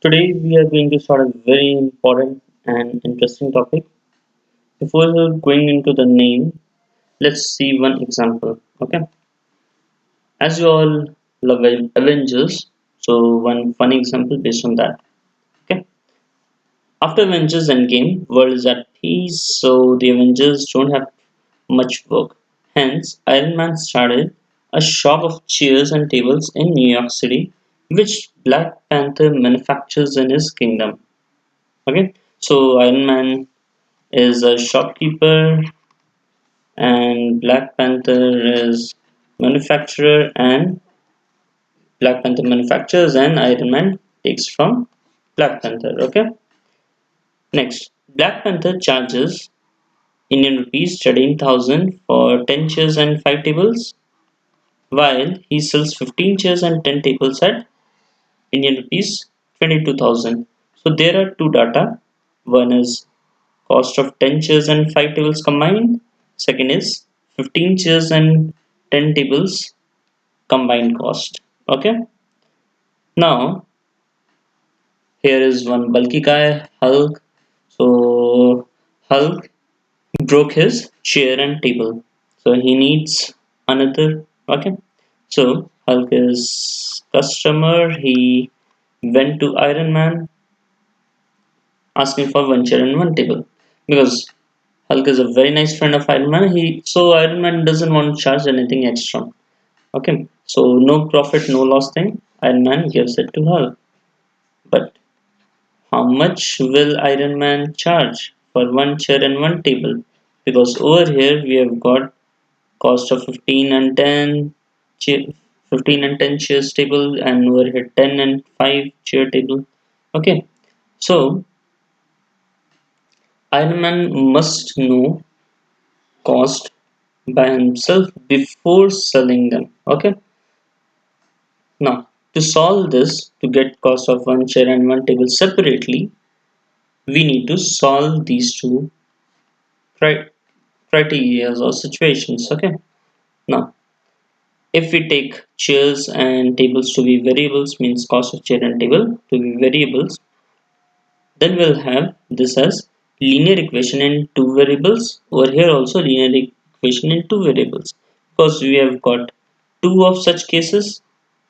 Today we are going to start a very important and interesting topic. Before going into the name, let's see one example. Okay, as you all love Avengers, so one funny example based on that. Okay, after Avengers Endgame, world is at peace, so the Avengers don't have much work. Hence, Iron Man started a shop of chairs and tables in New York City, which Black Panther manufactures in his kingdom. Okay, so Iron Man is a shopkeeper and Black Panther is manufacturer, and Black Panther manufactures and Iron Man takes from Black Panther. Okay. Next, Black Panther charges Indian rupees 13,000 for 10 chairs and 5 tables, while he sells 15 chairs and 10 tables at Indian rupees 22,000. So there are two data. One is cost of 10 chairs and 5 tables combined. Second is 15 chairs and 10 tables combined cost. Okay. Now here is one bulky guy, Hulk. So Hulk broke his chair and table. So he needs another. Okay. So Hulk is customer. He went to Iron Man asking for one chair and one table because Hulk is a very nice friend of Iron Man. So Iron Man doesn't want to charge anything extra. Okay, so no profit, no loss thing. Iron Man gives it to Hulk. But how much will Iron Man charge for one chair and one table? Because over here we have got cost of 15 and 10 chair, 15 and 10 chairs table, and over here 10 and 5 chair table. Okay, so Iron Man must know cost by himself before selling them. Okay, now to solve this, to get cost of one chair and one table separately, we need to solve these two criteria or situations. Okay, now if we take chairs and tables to be variables, means cost of chair and table to be variables, then we'll have this as linear equation in two variables. Over here also linear equation in two variables, because we have got two of such cases.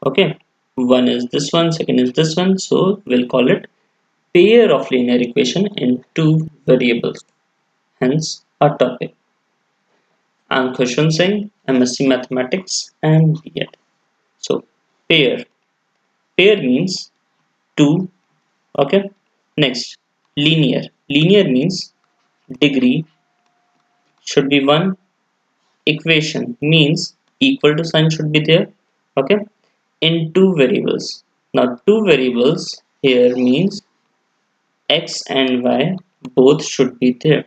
Okay, one is this one, second is this one, so we'll call it pair of linear equation in two variables. Hence our topic. I'm Khush-Want Singh, MSc Mathematics and B.Ed. So pair. Pair means two. Okay. Next, linear. Linear means degree should be one. Equation means equal to sign should be there. Okay. In two variables. Now two variables here means x and y both should be there.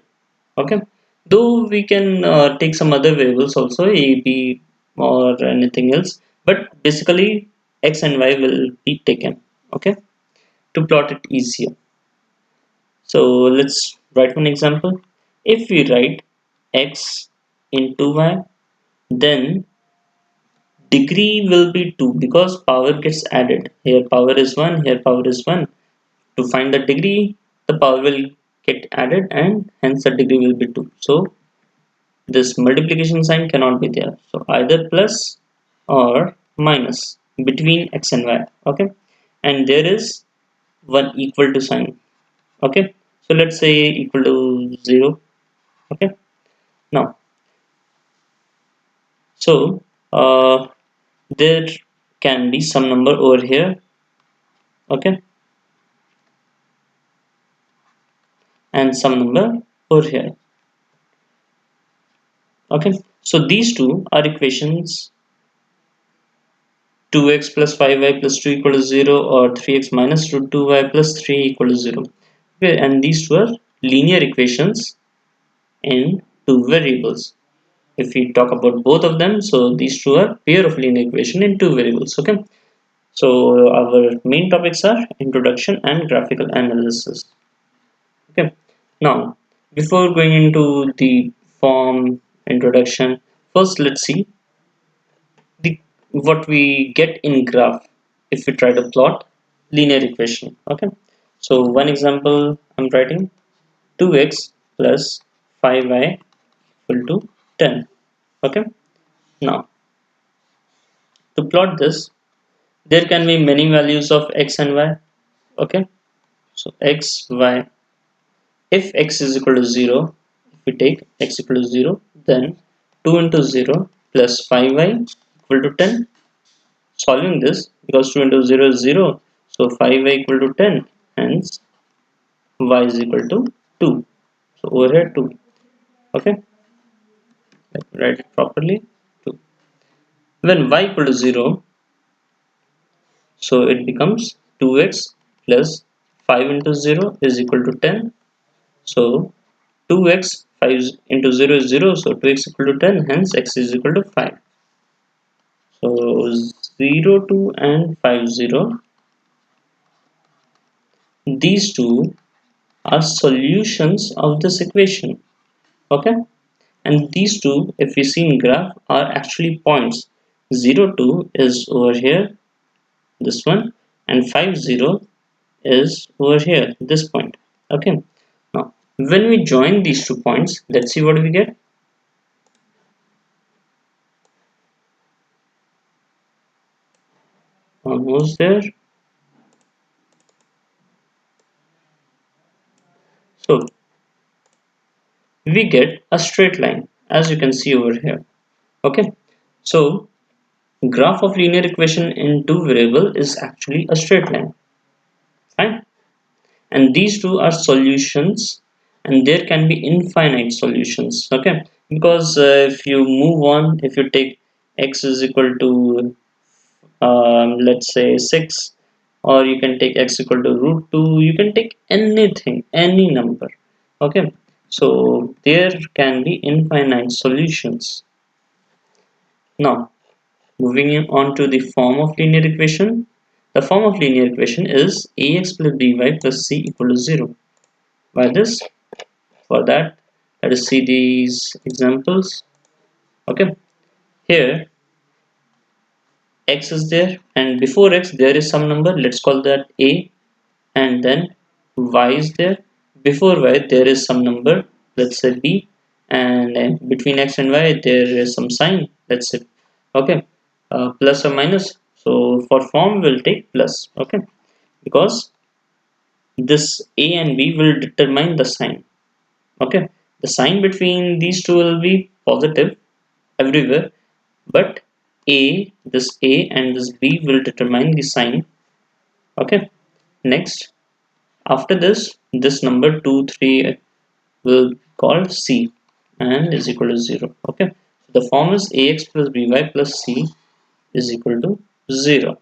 Okay, though we can take some other variables also, a, b, or anything else, but basically x and y will be taken. Okay, to plot it easier. So let's write one example. If we write x into y, then degree will be 2 because power gets added. Here power is 1, here power is 1. To find the degree, the power will get added and hence the degree will be 2. So this multiplication sign cannot be there, so either plus or minus between x and y. Okay, and there is one equal to sign. Okay, so let's say equal to 0. Okay, now so there can be some number over here. Okay, and some number over here. Okay, so these two are equations: 2x plus 5y plus 2 equal to 0, or 3x minus root 2y plus 3 equal to 0. Okay, and these two are linear equations in two variables. If we talk about both of them, so these two are pair of linear equation in two variables. Okay, so our main topics are introduction and graphical analysis. Okay, now before going into the form introduction, first let's see the what we get in graph if we try to plot. linear equation. Okay, so one example I'm writing: 2x plus 5y equal to 10. Okay, now to plot this, there can be many values of x and y. Okay, so x, y. If x is equal to 0, if we take x equal to 0, then 2 into 0 plus 5y equal to 10. Solving this, because 2 into 0 is 0, so 5y equal to 10, hence y is equal to 2. So over here 2. Okay, let me write it properly. 2. When y equal to 0, so it becomes 2x plus 5 into 0 is equal to 10. So 2x, 5 into 0 is 0, so 2x equal to 10, hence x is equal to 5. So 0, 2 and 5, 0. These two are solutions of this equation. Okay, and these two, if we see in graph, are actually points. 0, 2 is over here, this one, and 5, 0 is over here, this point. Okay, now when we join these 2 points, let's see what we get. Almost there. So we get a straight line, as you can see over here. Okay, so graph of linear equation in two variable is actually a straight line. Fine, and these two are solutions, and there can be infinite solutions. Okay, because if you move on, if you take x is equal to let's say 6, or you can take x equal to root 2, you can take anything, any number. Okay, so there can be infinite solutions. Now moving on to the form of linear equation. The form of linear equation is ax plus by plus c equal to 0. Why this? For that, let us see these examples. Okay, here x is there, and before x there is some number, let's call that a, and then y is there. Before y there is some number, let's say b, and then between x and y there is some sign, let's say, okay, plus or minus. So for form we'll take plus. Okay, because this a and b will determine the sign. Okay, the sign between these two will be positive everywhere, but this a and this b will determine the sign. Okay, next, after this number 2 3 will call c and is equal to 0. Okay, so the form is ax plus by plus c is equal to 0.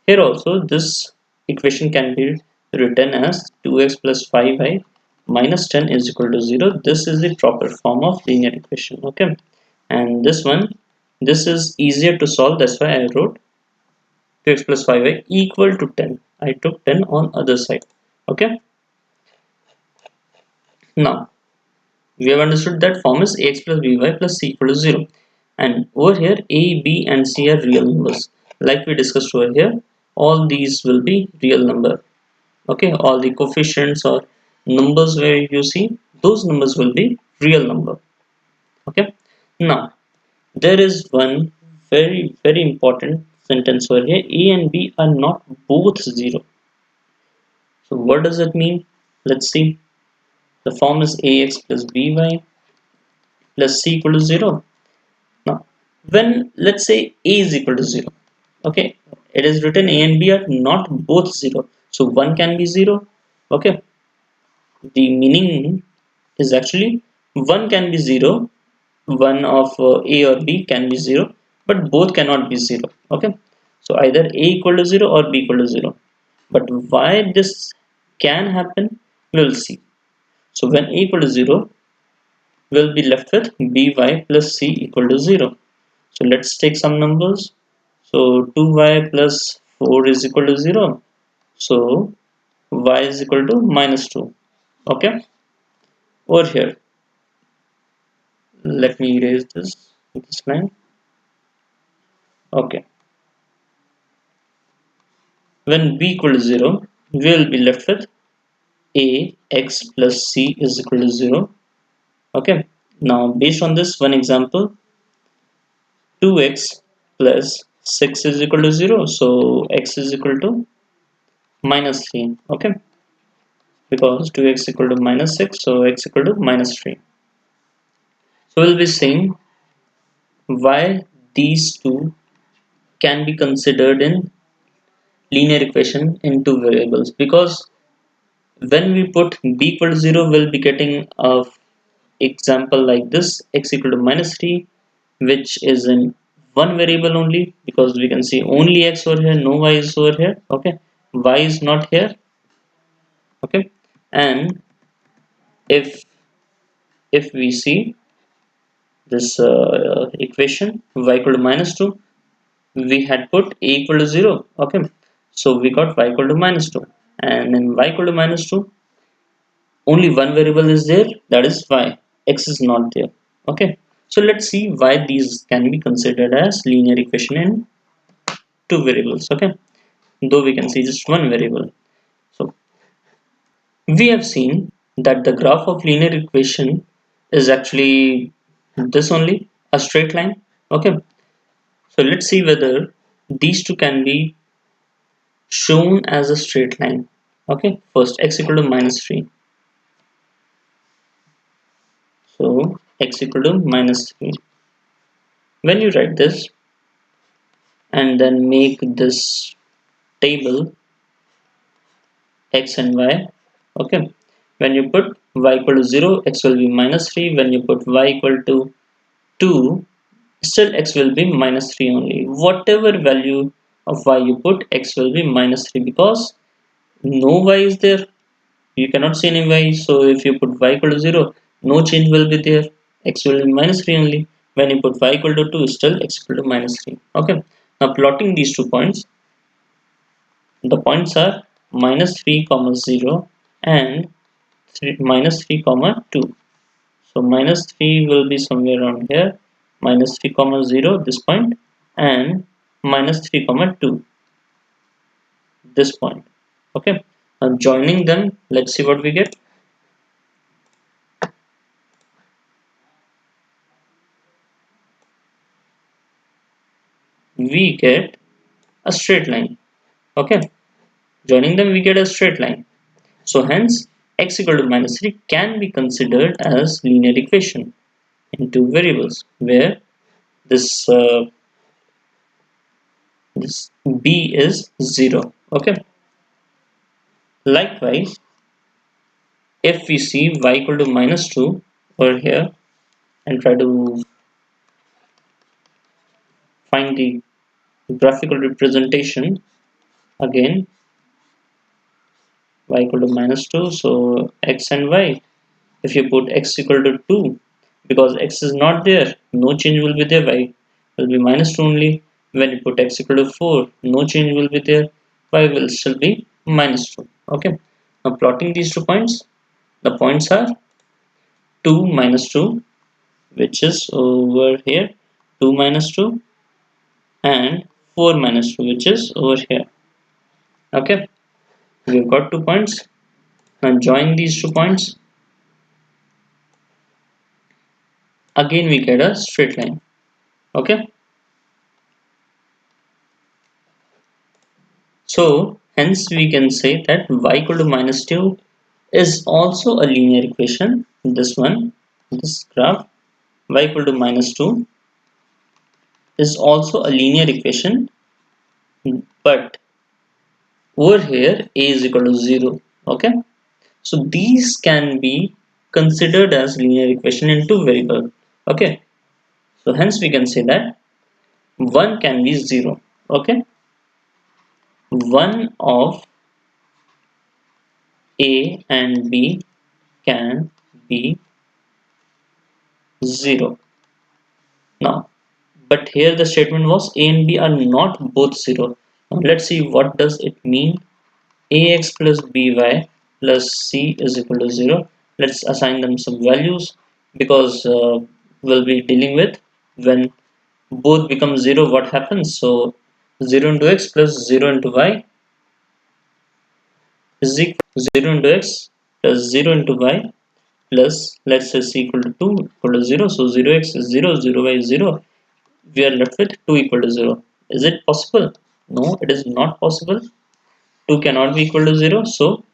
Here also this equation can be written as 2x plus 5y minus 10 is equal to 0. This is the proper form of linear equation. Okay, and this one, this is easier to solve, that's why I wrote 2x plus 5y equal to 10. I took 10 on other side. Okay, now we have understood that form is ax plus by plus c equal to 0, and over here a, b and c are real numbers. Like we discussed over here, all these will be real number. Okay, all the coefficients or numbers where you see, those numbers will be real number. Okay, now there is one very important sentence over here: a and b are not both 0. So what does it mean? Let's see. The form is ax plus by plus c equal to 0. Now when, let's say, a is equal to 0, okay, it is written a and b are not both 0, so one can be 0. Okay, the meaning is actually one can be 0, one of a or b can be 0, but both cannot be 0. Okay, so either a equal to 0 or b equal to 0. But why this can happen, we'll see. So when a equal to 0, we'll be left with by plus c equal to 0. So let's take some numbers. So 2y plus 4 is equal to 0. So y is equal to minus 2. Okay, over here, let me erase this line. Okay, When b equal to 0, we will be left with a x plus c is equal to 0. Okay. Now, based on this one example, 2x plus 6 is equal to 0. So, x is equal to minus 3. Okay. Because 2x equal to minus 6. So, x equal to minus 3. So, we'll be saying why these two can be considered in linear equation in two variables, because when we put b equal to 0, we'll be getting a example like this, x equal to minus 3, which is in one variable only, because we can see only x over here, no y is over here. Okay, y is not here. Okay, and if we see this equation y equal to minus 2, we had put a equal to 0. Okay, so we got y equal to minus 2, and in y equal to minus 2, only one variable is there, that is y. X is not there. Okay, so let's see why these can be considered as linear equation in two variables. Okay, though we can see just one variable. So we have seen that the graph of linear equation is actually this only, a straight line. Okay, so let's see whether these two can be shown as a straight line. Okay, first x equal to minus 3. So x equal to minus 3. When you write this and then make this table x and y. Okay, when you put y equal to 0, x will be minus 3. When you put y equal to 2, still x will be minus 3 only. Whatever value of y you put, x will be minus 3, because no y is there, you cannot see any y. So if you put y equal to 0, no change will be there, x will be minus 3 only. When you put y equal to 2, still x equal to minus 3. Okay, now plotting these 2 points, the points are minus 3 comma 0 and minus 3 comma 2. So minus 3 will be somewhere around here, minus 3 comma 0 this point, and minus 3 comma 2 this point. Okay, now joining them, let's see what we get. We get a straight line. Okay, joining them we get a straight line. So hence x equal to minus 3 can be considered as linear equation in two variables, where this this b is 0. Okay, likewise, if we see y equal to minus 2 over here and try to find the graphical representation, again y equal to minus 2, so x and y, if you put x equal to 2, because x is not there, no change will be there, y will be minus 2 only. When you put x equal to 4, no change will be there, y will still be minus 2. Okay, now plotting these 2 points, the points are 2 minus 2, which is over here, 2 minus 2, and 4 minus 2, which is over here. Okay, we've got 2 points. Now join these 2 points, again we get a straight line. Okay, so hence we can say that y equal to minus 2 is also a linear equation. This one, this graph, y equal to minus 2 is also a linear equation, but over here a is equal to 0. Okay, so these can be considered as linear equation in two variable. Okay, so hence we can say that one can be 0. Okay, one of a and b can be 0. Now, but here the statement was a and b are not both 0. Now let's see what does it mean. Ax plus by plus c is equal to 0. Let's assign them some values, because we'll be dealing with when both become 0, what happens. So 0 into x plus 0 into y, is equal to 0 into x plus 0 into y plus, let's say, c equal to 2 equal to 0. So 0x is 0, 0y is 0. We are left with 2 equal to 0. Is it possible? No, it is not possible. 2 cannot be equal to 0. So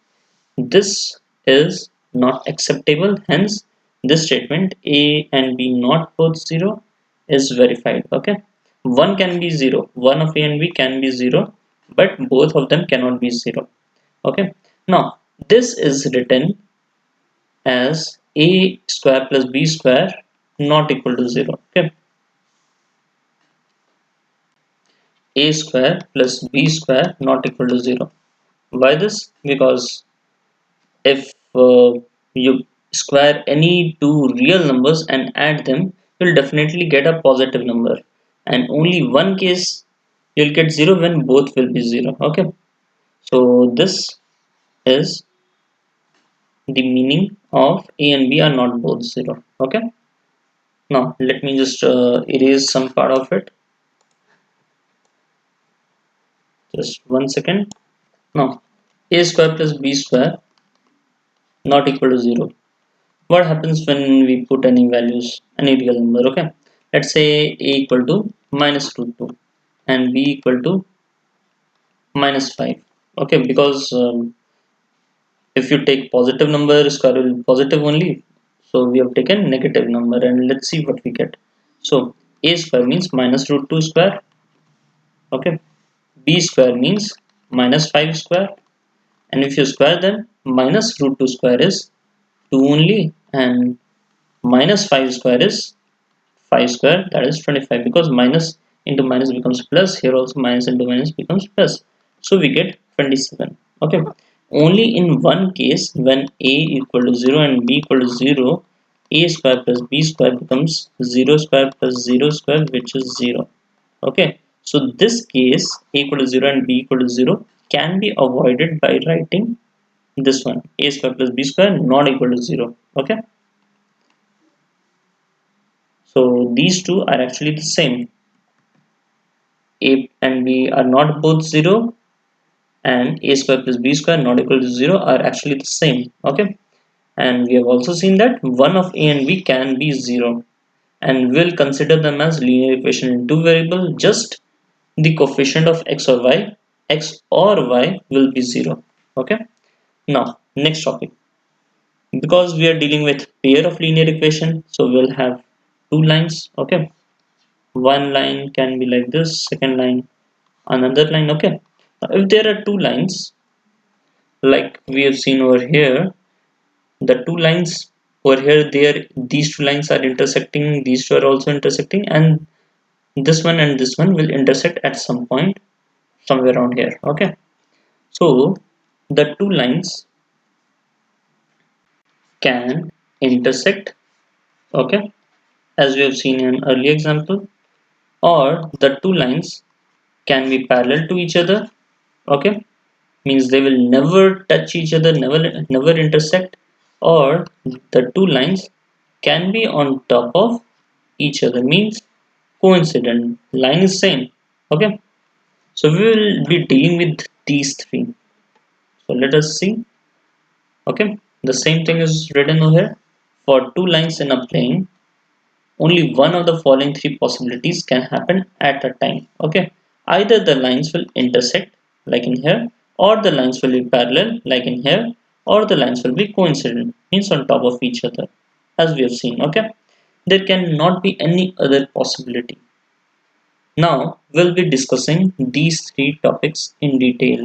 this is not acceptable. Hence, this statement A and B not both 0 is verified. Okay. One can be 0. One of A and B can be 0, but both of them cannot be 0. Okay. Now, this is written as A square plus B square not equal to 0. Okay. A square plus B square not equal to 0. Why this? Because if you square any two real numbers and add them, you'll definitely get a positive number. And only one case you'll get 0 when both will be 0. Okay. So this is the meaning of A and B are not both 0. Okay. Now let me just erase some part of it. Just 1 second. Now A square plus B square not equal to 0. What happens when we put any values, any real number? Okay, let's say a equal to minus root 2 and b equal to minus 5. Okay, because if you take positive number, square will be positive only, so we have taken negative number, and let's see what we get. So a square means minus root 2 square. Okay, b square means minus 5 square, and if you square them, minus root 2 square is 2 only, and minus 5 square is 5 square, that is 25, because minus into minus becomes plus. Here also minus into minus becomes plus, so we get 27. Okay, only in one case, when a equal to 0 and b equal to 0, a square plus b square becomes 0 square plus 0 square, which is 0. Okay, so this case, a equal to 0 and b equal to 0 can be avoided by writing this one, a square plus b square not equal to 0. Okay, so these two are actually the same. A and B are not both 0, and a square plus b square not equal to 0 are actually the same. Okay, and we have also seen that one of a and b can be 0, and we'll consider them as linear equation in two variables. Just the coefficient of x or y, x or y will be 0. Okay, now next topic. Because we are dealing with pair of linear equation, so we'll have two lines. Okay, one line can be like this, second line another line. Okay, now if there are two lines like we have seen over here, the two lines over here, there, these two lines are intersecting, these two are also intersecting, and this one will intersect at some point somewhere around here. Okay, so the two lines can intersect, okay, as we have seen in an early example, or the two lines can be parallel to each other. Okay, means they will never touch each other, never intersect, or the two lines can be on top of each other, means coincident, line is same. Okay, so we will be dealing with these three. So let us see. Okay, the same thing is written over here. For two lines in a plane, only one of the following three possibilities can happen at a time. Okay, either the lines will intersect like in here, or the lines will be parallel like in here, or the lines will be coincident, means on top of each other, as we have seen. Okay, there cannot be any other possibility. Now we'll be discussing these three topics in detail.